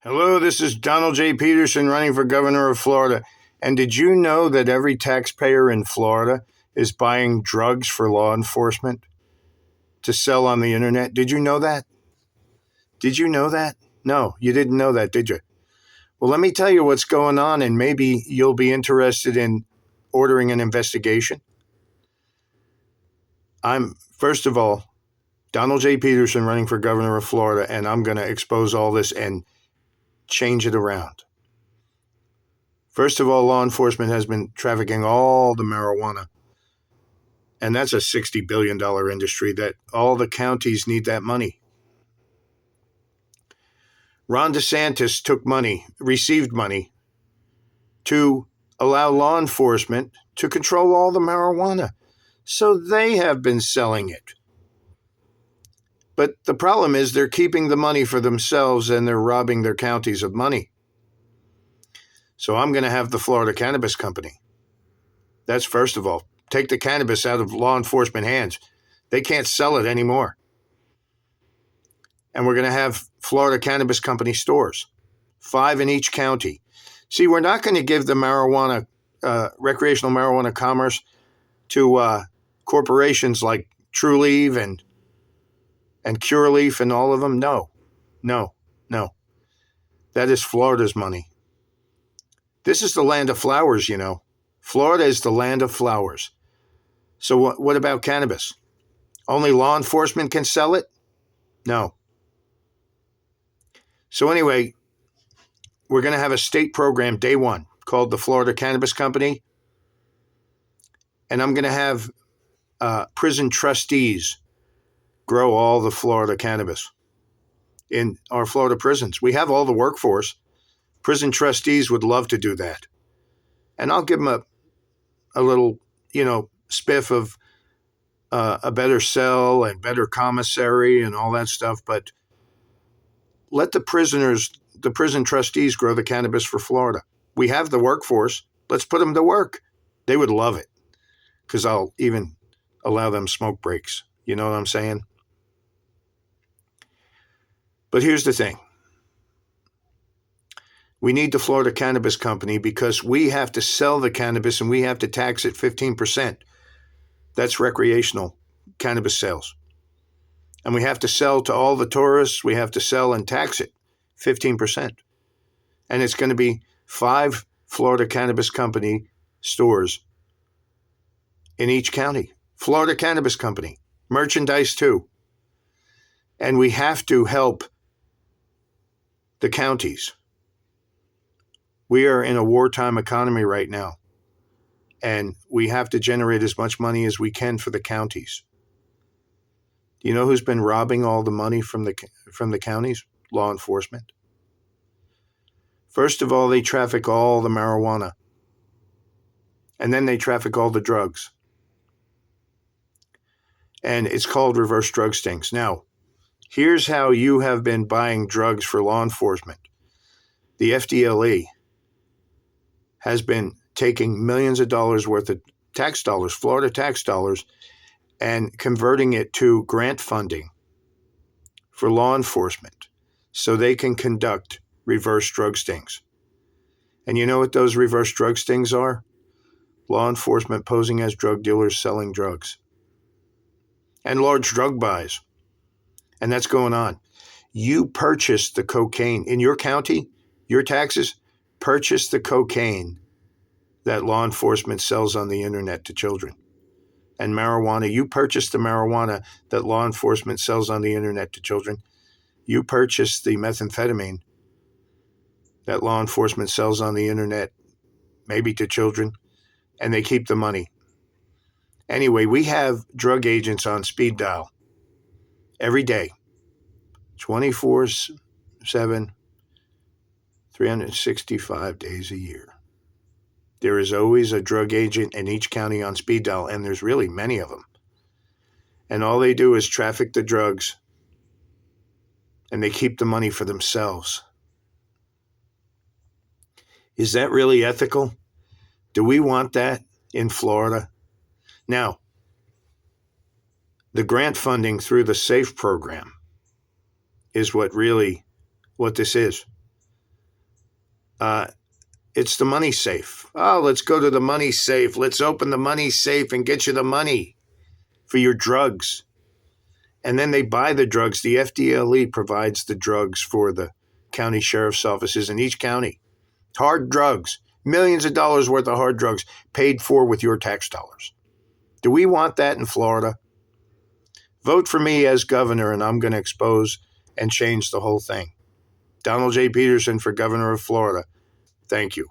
Hello, this is Donald J. Peterson running for governor of Florida. And did you know that every taxpayer in Florida is buying drugs for law enforcement to sell on the internet? Did you know that? Did you know that? No, you didn't know that, did you? Well, let me tell you what's going on, and maybe you'll be interested in ordering an investigation. I'm, first of all, Donald J. Peterson running for governor of Florida, and I'm going to expose all this and change it around. First of all, law enforcement has been trafficking all the marijuana, and that's a $60 billion industry that all the counties need that money. Ron DeSantis received money to allow law enforcement to control all the marijuana. So they have been selling it. But the problem is they're keeping the money for themselves and they're robbing their counties of money. So I'm going to have the Florida Cannabis Company. That's first of all. Take the cannabis out of law enforcement hands. They can't sell it anymore. And we're going to have Florida Cannabis Company stores, 5 in each county. See, we're not going to give the recreational marijuana commerce to corporations like Trulieve and Cureleaf and all of them. No. That is Florida's money. This is the land of flowers, you know. Florida is the land of flowers. So what about cannabis? Only law enforcement can sell it? No. So anyway, we're going to have a state program day one called the Florida Cannabis Company. And I'm going to have prison trustees grow all the Florida cannabis in our Florida prisons. We have all the workforce. Prison trustees would love to do that. And I'll give them a little, spiff of a better cell and better commissary and all that stuff. But let the prison trustees grow the cannabis for Florida. We have the workforce. Let's put them to work. They would love it because I'll even allow them smoke breaks. You know what I'm saying? But here's the thing. We need the Florida Cannabis Company because we have to sell the cannabis and we have to tax it 15%. That's recreational cannabis sales. And we have to sell to all the tourists. We have to sell and tax it 15%. And it's going to be 5 Florida Cannabis Company stores in each county. Florida Cannabis Company. Merchandise too. And we have to help the counties. We are in a wartime economy right now. And we have to generate as much money as we can for the counties. Do you know who's been robbing all the money from the counties? Law enforcement. First of all, they traffic all the marijuana. And then they traffic all the drugs. And it's called reverse drug stings. Now, here's how you have been buying drugs for law enforcement. The Fdle has been taking millions of dollars worth of tax dollars, Florida tax dollars, and converting it to grant funding for law enforcement so they can conduct reverse drug stings. And you know what those reverse drug stings are? Law enforcement posing as drug dealers selling drugs. And large drug buys. And that's going on. You purchase the cocaine in your county, your taxes, purchase the cocaine that law enforcement sells on the internet to children. And marijuana, you purchase the marijuana that law enforcement sells on the internet to children. You purchase the methamphetamine that law enforcement sells on the internet, maybe to children, and they keep the money. Anyway, we have drug agents on speed dial every day, 24/7, 365 days a year. There is always a drug agent in each county on speed dial, and there's really many of them. And all they do is traffic the drugs, and they keep the money for themselves. Is that really ethical? Do we want that in Florida? Now, the grant funding through the SAFE program is what this is. It's the money safe. Oh, let's go to the money safe. Let's open the money safe and get you the money for your drugs. And then they buy the drugs. The Fdle provides the drugs for the county sheriff's offices in each county. Hard drugs, millions of dollars worth of hard drugs paid for with your tax dollars. Do we want that in Florida? Vote for me as governor, and I'm going to expose and change the whole thing. Donald J. Peterson for governor of Florida. Thank you.